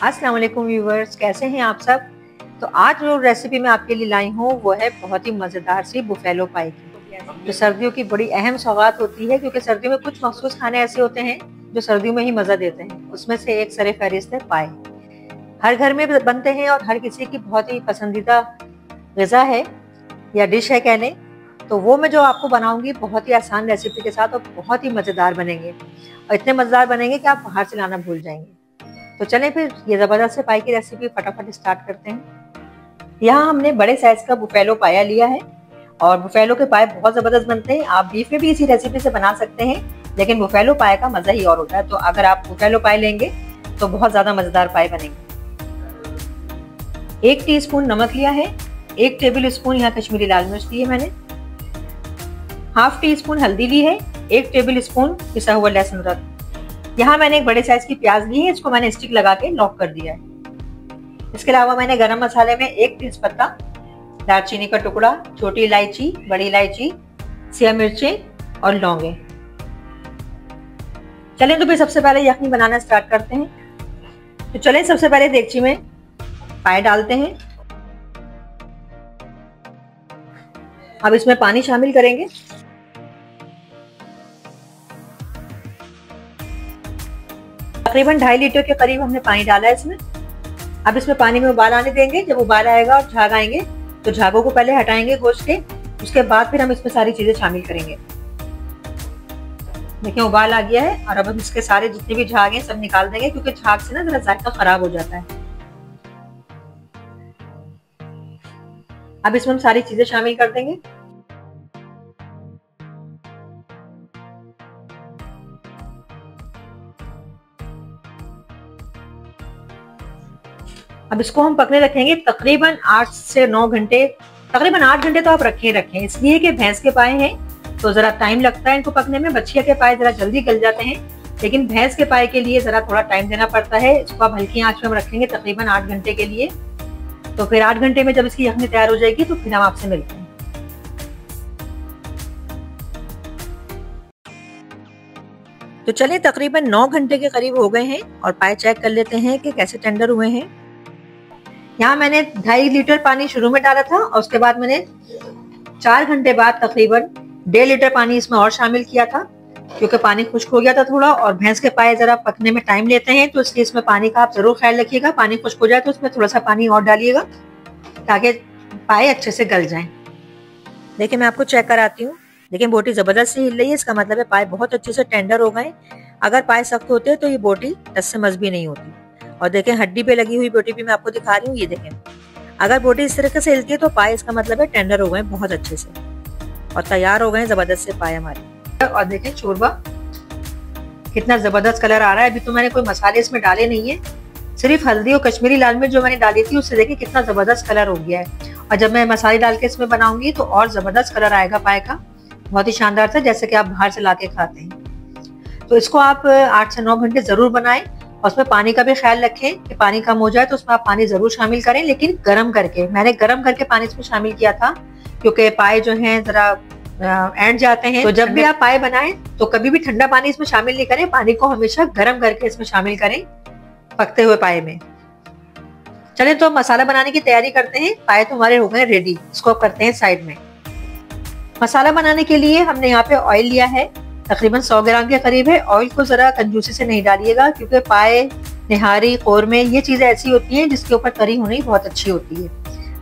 अस्सलाम वालेकुम व्यूवर्स, कैसे हैं आप सब। तो आज जो रेसिपी मैं आपके लिए लाई हूँ वो है बहुत ही मज़ेदार सी बुफेलो पाई की, जो सर्दियों की बड़ी अहम सौगात होती है, क्योंकि सर्दियों में कुछ मखसूस खाने ऐसे होते हैं जो सर्दियों में ही मज़ा देते हैं। उसमें से एक सरे फहरिस्त है पाए। हर घर में बनते हैं और हर किसी की बहुत ही पसंदीदा ग़िज़ा है या डिश है कह लें। तो वो मैं जो आपको बनाऊंगी बहुत ही आसान रेसिपी के साथ और बहुत ही मज़ेदार बनेंगे, और इतने मज़ेदार बनेंगे कि आप बाहर से लाना भूल जाएंगे। तो चलें फिर ये ज़बरदस्त से पाई की रेसिपी फटाफट स्टार्ट करते हैं। यहाँ हमने बड़े साइज का बुफेलो पाया लिया है, और बुफेलो के पाए बहुत ज़बरदस्त बनते हैं। आप बीफ में भी इसी रेसिपी से बना सकते हैं, लेकिन बुफेलो पाए का मज़ा ही और होता है। तो अगर आप बुफेलो पाए लेंगे तो बहुत ज़्यादा मज़ेदार पाए बनेंगे। 1 टीस्पून नमक लिया है, 1 टेबल स्पून यहाँ कश्मीरी लाल मिर्च ली है मैंने, ½ टीस्पून हल्दी ली है, 1 टेबल स्पून पिसा हुआ लहसुन अदरक। यहाँ मैंने एक बड़े साइज की प्याज ली है, इसको मैंने स्टिक लगा के लॉक कर दिया है। इसके अलावा मैंने गरम मसाले में 1 तेजपत्ता, दालचीनी का टुकड़ा, छोटी इलायची, बड़ी इलायची, सिया मिर्चें और लौंगे। चलें तो फिर सबसे पहले यखनी बनाना स्टार्ट करते हैं। तो चलें सबसे पहले देगची में पाए डालते हैं। अब इसमें पानी शामिल करेंगे। तकरीबन 2.5 लीटर के करीब हमने पानी डाला है इसमें। अब इसमें पानी में उबाल आने देंगे। जब उबाल आएगा और झाग आएंगे तो झागों को पहले हटाएंगे गोश्त के, उसके बाद फिर हम इसमें सारी चीजें शामिल करेंगे। देखिए उबाल आ गया है, और अब हम इसके सारे जितने भी झाग हैं सब निकाल देंगे, क्योंकि झाग से ना जरा जायका खराब हो जाता है। अब इसमें हम सारी चीजें शामिल कर देंगे। अब इसको हम पकने रखेंगे तकरीबन 8 से 9 घंटे। तकरीबन 8 घंटे तो आप रखें, इसलिए कि भैंस के पाए हैं तो जरा टाइम लगता है इनको पकने में। बछिया के पाए जरा जल्दी गल जाते हैं, लेकिन भैंस के पाए के लिए जरा थोड़ा टाइम देना पड़ता है। इसको आप हल्की आंच में हम रखेंगे तकरीबन 8 घंटे के लिए। तो फिर 8 घंटे में जब इसकी यखनी तैयार हो जाएगी तो फिर हम आपसे मिलते हैं। तो चलिए तकरीबन 9 घंटे के करीब हो गए हैं, और पाए चेक कर लेते हैं कि कैसे टेंडर हुए हैं। यहाँ मैंने 2.5 लीटर पानी शुरू में डाला था, और उसके बाद मैंने 4 घंटे बाद तकरीबन 1.5 लीटर पानी इसमें और शामिल किया था, क्योंकि पानी खुश्क हो गया था थोड़ा, और भैंस के पाए जरा पकने में टाइम लेते हैं, तो इसलिए इसमें पानी का आप जरूर ख्याल रखिएगा। पानी खुश्क हो जाए तो उसमें थोड़ा सा पानी और डालिएगा, ताकि पाए अच्छे से गल जाएं। देखिए मैं आपको चेक कराती हूँ। देखिए बोटी जबरदस्त से हिल रही है, इसका मतलब है पाए बहुत अच्छे से टेंडर हो गए। अगर पाए सख्त होते तो ये बोटी टस से मस भी नहीं होती। और देखें हड्डी पे लगी हुई बोटी भी मैं आपको दिखा रही हूँ। ये देखें, अगर बोटी इस तरीके से हिलती है तो पाए इसका मतलब है टेंडर हो गए बहुत अच्छे से, और तैयार हो गए जबरदस्त से पाए हमारे। और देखें शोरबा कितना जबरदस्त कलर आ रहा है। अभी तो मैंने कोई मसाले इसमें डाले नहीं है, सिर्फ हल्दी और कश्मीरी लाल मिर्च जो मैंने डाली थी उससे देखिए कितना जबरदस्त कलर हो गया है। और जब मैं मसाले डाल के इसमें बनाऊंगी तो और जबरदस्त कलर आएगा पाए का, बहुत ही शानदार था, जैसे कि आप बाहर से ला के खाते हैं। तो इसको आप 8 से 9 घंटे जरूर बनाएं, और उसमें पानी का भी ख्याल रखें कि पानी कम हो जाए तो उसमें आप पानी जरूर शामिल करें, लेकिन गर्म करके। मैंने गर्म करके पानी इसमें शामिल किया था, क्योंकि पाए जो हैं जरा एंड जाते हैं। तो जब भी आप पाए बनाएं तो कभी भी ठंडा पानी इसमें शामिल नहीं करें, पानी को हमेशा गर्म करके इसमें शामिल करें पकते हुए पाए में। चलें तो मसाला बनाने की तैयारी करते हैं। पाए तो हमारे हो गए रेडी, इसको करते हैं साइड में। मसाला बनाने के लिए हमने यहाँ पे ऑयल लिया है, तकरीबन 100 ग्राम के करीब है। ऑयल को जरा कंजूसी से नहीं डालिएगा, क्योंकि पाए, निहारी, कौरमे ये चीजें ऐसी होती हैं जिसके ऊपर तरी होनी बहुत अच्छी होती है।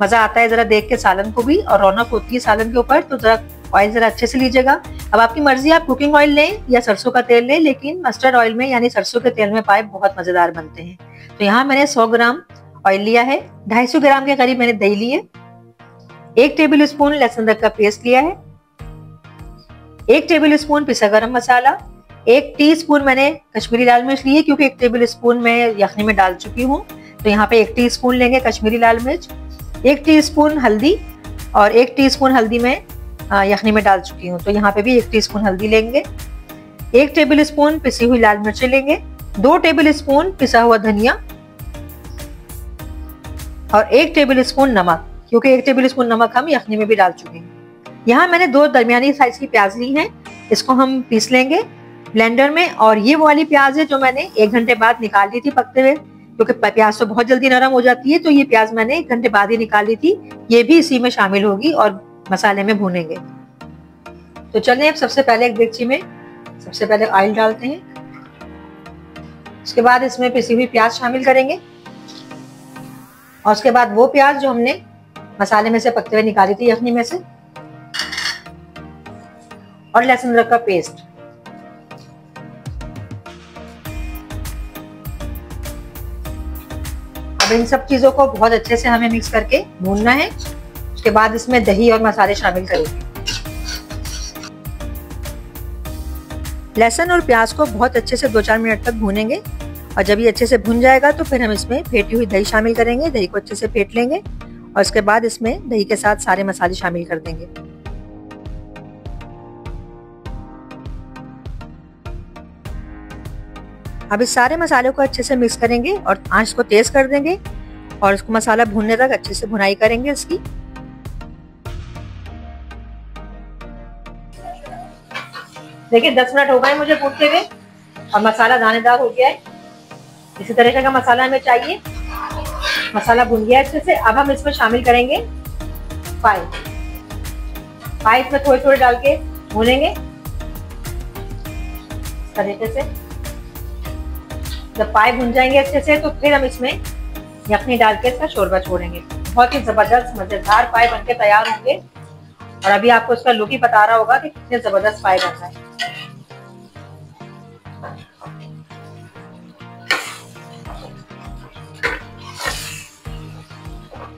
मजा आता है जरा देख के सालन को भी, और रौनक होती है सालन के ऊपर। तो जरा ऑयल जरा अच्छे से लीजिएगा। अब आपकी मर्जी, आप कुकिंग ऑयल लें या सरसों का तेल लें, लेकिन मस्टर्ड ऑयल में यानी सरसों के तेल में पाए बहुत मजेदार बनते हैं। तो यहाँ मैंने 100 ग्राम ऑयल लिया है, 250 ग्राम के करीब मैंने दही ली है, 1 टेबल स्पून लहसुन अदरक का पेस्ट लिया है, 1 टेबल स्पून पिसा गरम मसाला, 1 टीस्पून मैंने कश्मीरी लाल मिर्च ली है, क्योंकि 1 टेबल स्पून मैं यखनी में डाल चुकी हूँ। तो यहाँ पे 1 टीस्पून लेंगे कश्मीरी लाल मिर्च, 1 टीस्पून हल्दी, और 1 टीस्पून हल्दी मैं यखनी में डाल चुकी हूँ। तो यहाँ पे भी 1 टीस्पून हल्दी लेंगे, 1 टेबल स्पून पिसी हुई लाल मिर्चें लेंगे, 2 टेबल स्पून पिसा हुआ धनिया, और 1 टेबल स्पून नमक, क्योंकि 1 टेबल स्पून नमक हम यखनी में भी डाल चुके हैं। यहाँ मैंने 2 दरमियानी साइज की प्याज ली है, इसको हम पीस लेंगे ब्लेंडर में। और ये वो वाली प्याज है जो मैंने 1 घंटे बाद निकाल ली थी पकते हुए, क्योंकि प्याज तो बहुत जल्दी नरम हो जाती है, तो ये प्याज मैंने 1 घंटे बाद ही निकाली थी। ये भी इसी में शामिल होगी और मसाले में भूनेंगे। तो चलिए अब सबसे पहले एक डेगची में सबसे पहले ऑयल डालते हैं। उसके बाद इसमें पिसी हुई प्याज शामिल करेंगे और उसके बाद वो प्याज जो हमने मसाले में से पकते हुए निकाली थी यखनी में से, और लहसुन अदरक का पेस्ट। अब इन सब चीजों को बहुत अच्छे से हमें मिक्स करके भूनना है। उसके बाद इसमें दही और मसाले शामिल करेंगे। लहसुन और प्याज को बहुत अच्छे से 2-4 मिनट तक भूनेंगे और जब ये अच्छे से भुन जाएगा तो फिर हम इसमें फेंटी हुई दही शामिल करेंगे। दही को अच्छे से फेंट लेंगे और उसके बाद इसमें दही के साथ सारे मसाले शामिल कर देंगे। अब इस सारे मसालों को अच्छे से मिक्स करेंगे और आंच को तेज कर देंगे और इसको मसाला भूनने तक अच्छे से भुनाई करेंगे इसकी। देखिए 10 मिनट हो गए मुझे भूनते हुए और मसाला दानेदार हो गया है। इसी तरीके का मसाला हमें चाहिए। मसाला भुन गया अच्छे से। अब हम इसमें शामिल करेंगे पाए इसमें थोड़े थोड़े डाल के भूनेंगे इस तरीके से। जब पाए भुन जाएंगे अच्छे से तो फिर हम इसमें यखनी डाल के इसका शोरबा छोड़ेंगे। बहुत ही जबरदस्त मजेदार पाए बनके तैयार होंगे और अभी आपको इसका लुक ही बता रहा होगा कि कितने जबरदस्त पाए बन रहे हैं।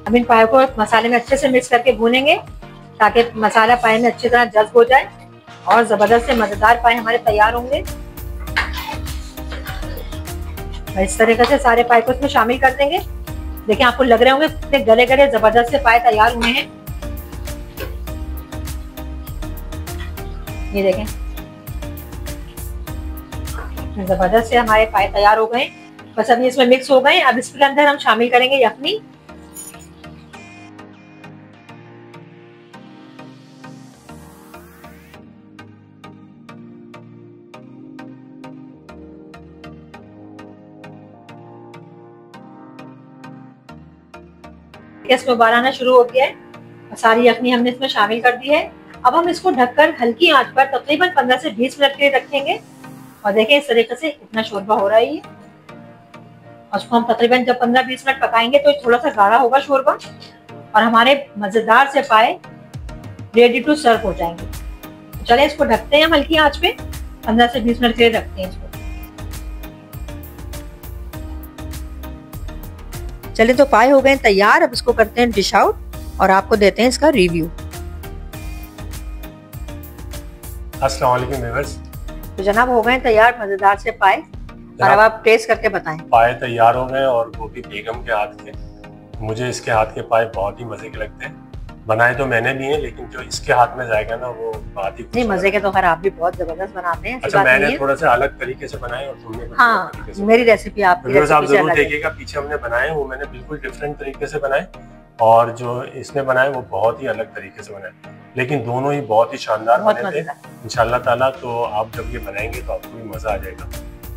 अब इन पाए को मसाले में अच्छे से मिक्स करके भूनेंगे ताकि मसाला पाए में अच्छी तरह जज्ब हो जाए और जबरदस्त से मजेदार पाए हमारे तैयार होंगे। इस तरीके से सारे पाए को इसमें शामिल कर देंगे। देखिए आपको लग रहे होंगे कितने गले गले जबरदस्त से पाए तैयार हुए हैं। ये देखें जबरदस्त से हमारे पाए तैयार हो गए। बस अभी इसमें मिक्स हो गए। अब इसके अंदर हम शामिल करेंगे यखनी। इसमें उबाल आना शुरू हो गया है। सारी यखनी हमने इसमें शामिल कर दी है। अब हम इसको ढककर हल्की आंच पर तकरीबन 15 से 20 मिनट के लिए रखेंगे और देखें इस तरीके से इतना शोरबा हो रहा है ये। और उसको हम तकरीबन जब 15-20 मिनट पकाएंगे तो थोड़ा सा गाढ़ा होगा शोरबा और हमारे मजेदार से पाए रेडी टू सर्व हो जाएंगे। चले इसको ढकते हैं हम हल्की आंच पे 15 से 20 मिनट के लिए रखते हैं इसको। चलिए तो पाए हो गए तैयार। अब इसको करते हैं डिश आउट और आपको देते हैं इसका रिव्यू। अस्सलाम वालेकुम व्यूअर्स। तो जनाब हो गए तैयार मजेदार से पाए और अब आप टेस्ट करके बताएं। पाए तैयार हो गए और वो भी बेगम के हाथ के। मुझे इसके हाथ के पाए बहुत ही मजे के लगते हैं। बनाए तो मैंने भी हैं लेकिन जो इसके हाथ में जाएगा ना वो बात ही नहीं मजे के तो खैर आप भी बहुत जबरदस्त बनाते हैं। अच्छा मैंने थोड़ा सा अलग तरीके से बनाए और तुमने हाँ मेरी रेसिपी आप जरूर देखिएगा। पीछे हमने बनाए वो मैंने बिल्कुल डिफरेंट तरीके से बनाए और जो इसने बनाए वो बहुत ही अलग तरीके से बनाए, लेकिन दोनों ही बहुत ही शानदार बने थे इंशाल्लाह ताला। तो आप जब ये बनाएंगे तो आपको भी मजा आ जाएगा।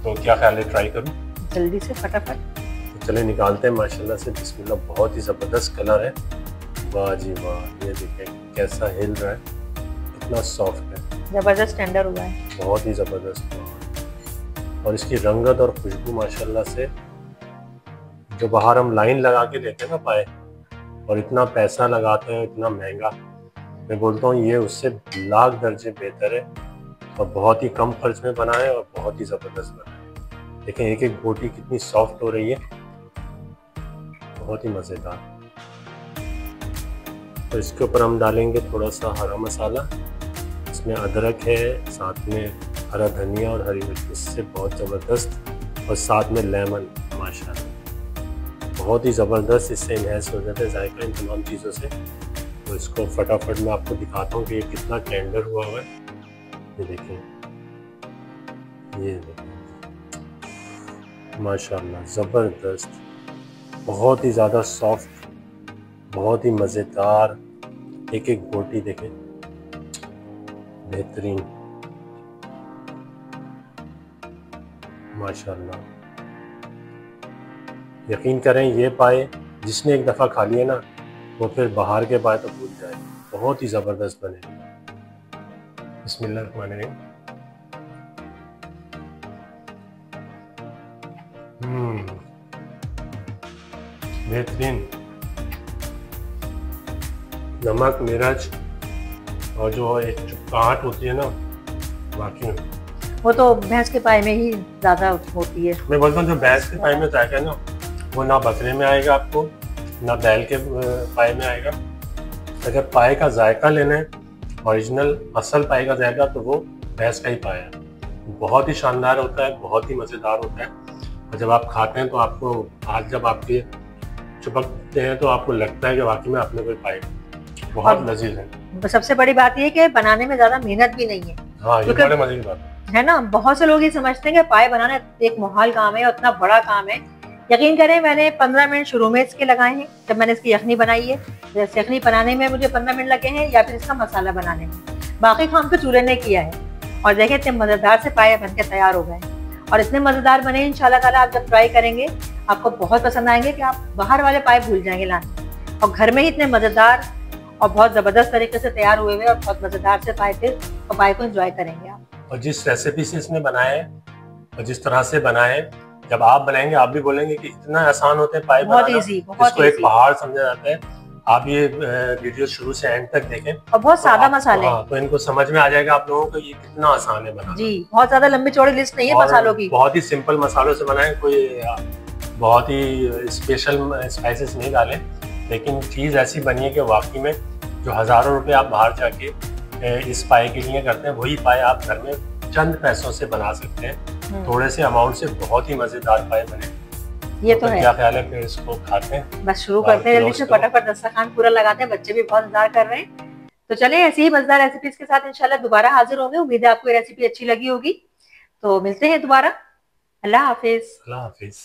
तो क्या ख्याल है ट्राई करूं? जल्दी से फटाफट। तो चले निकालते हैं। माशाल्लाह से बिस्मिल्लाह बहुत ही जबरदस्त कलर है। वाह जी वाह, ये देखिए कैसा हिल रहा है, कितना सॉफ्ट है, जबरदस्त टेंडर हुआ है, बहुत ही जबरदस्त। और इसकी रंगत और खुशबू माशाल्लाह से, जो बाहर हम लाइन लगा के लेते हैं ना पाए और इतना पैसा लगाते हैं, इतना महंगा, मैं बोलता हूँ ये उससे लाख दर्जे बेहतर है और बहुत ही कम खर्च में बना है और बहुत ही ज़बरदस्त बना है। देखें एक एक बोटी कितनी सॉफ्ट हो रही है, बहुत ही मज़ेदार। तो इसके ऊपर हम डालेंगे थोड़ा सा हरा मसाला, इसमें अदरक है, साथ में हरा धनिया और हरी मिर्च, इससे बहुत ज़बरदस्त, और साथ में लेमन, माशाल्लाह बहुत ही ज़बरदस्त इससे इन्हेंस हो जाता है जायका इन तमाम चीज़ों से। तो इसको फटाफट मैं आपको दिखाता हूँ कि ये कितना टेंडर हुआ हुआ है। ये देखें, ये देखें माशाल्लाह ज़बरदस्त, बहुत ही ज़्यादा सॉफ्ट, बहुत ही मज़ेदार। एक एक बोटी देखें, बेहतरीन माशाल्लाह। यकीन करें ये पाए जिसने एक दफ़ा खा लिए ना वो फिर बाहर के पाए तो भूल जाए, बहुत ही ज़बरदस्त बने। बिस्मिल्लाहिर्रहमानिर्रहीम। बेहतरीन। नमक, मिर्च और जो एक चुपकाहट होती है ना, वाकई वो तो भैंस के पाए में ही ज्यादा होती है। मैं बोलता हूँ जो भैंस के पाए में जाएगा ना वो ना बकरे में आएगा आपको, ना बैल के पाए में आएगा। अगर पाए का जायका लेना है, ओरिजिनल असल पाए का जायका, तो वो भैंस का ही पाया है। बहुत ही शानदार होता है, बहुत ही मज़ेदार होता है। और जब आप खाते हैं तो आपको आज जब आपके चिपकते हैं तो आपको लगता है कि वाकई में आपने कोई पाए। बहुत लजीज है। सबसे बड़ी बात ये कि बनाने में ज्यादा मेहनत भी नहीं है। हाँ, ये बड़े मजे की बात है ना। बहुत से लोग ये समझते हैं कि पाए बनाना एक मुहाल काम है और इतना बड़ा काम है। यकीन करें मैंने 15 मिनट शुरू में इसके लगाए हैं जब मैंने इसकी यखनी बनाई है। यखनी बनाने में मुझे 15 मिनट लगे हैं या फिर इसका मसाला बनाने में, बाकी काम तो चूल्हे ने किया है। और देखें इतने मजेदार से पाए बनकर तैयार हो गए और इतने मजेदार बने इंशाल्लाह ताला आप जब ट्राई करेंगे आपको बहुत पसंद आएंगे कि आप बाहर वाले पाए भूल जाएंगे लाने। और घर में ही इतने मजेदार और बहुत जबरदस्त तरीके से तैयार हुए हुए और बहुत मजेदार से पाए थे और पाए को एंजॉय करेंगे आप। और जिस रेसिपी से इसने बनाए और जिस तरह से बनाए, जब आप बनाएंगे आप भी बोलेंगे कि इतना आसान होते हैं पाए बनाना, इसको एक पहाड़ समझा जाता है। आप ये वीडियो शुरू से एंड तक देखें और बहुत सादा मसाले। हाँ, तो इनको समझ में आ जाएगा आप लोगों को ये कितना आसान है बनाना। जी, बहुत ज्यादा लंबी चौड़ी लिस्ट नहीं है मसालों की। बहुत ही सिंपल मसालों से बनाए, कोई बहुत ही स्पेशल स्पाइसेस नहीं डाले, लेकिन चीज़ ऐसी बनी है कि वाकई में जो हज़ारों रुपए आप बाहर जाके इस पाए के लिए करते हैं वही पाए आप घर में चंद पैसों से बना सकते हैं। थोड़े से अमाउंट से बहुत ही मज़ेदार पाए बने। ये तो है। क्या ख्याल है, फिर इसको खाते हैं? बस शुरू करते हैं जल्दी से, फटाफट दस्तरखान पूरा लगाते हैं, बच्चे भी बहुत इंतजार कर रहे हैं। तो चलें ऐसी ही मजेदार रेसिपीज के साथ इंशाल्लाह दोबारा हाजिर होंगे। उम्मीद है आपको ये रेसिपी अच्छी लगी होगी। तो मिलते हैं दोबारा। अल्लाह हाफिज। अल्लाह हाफिज।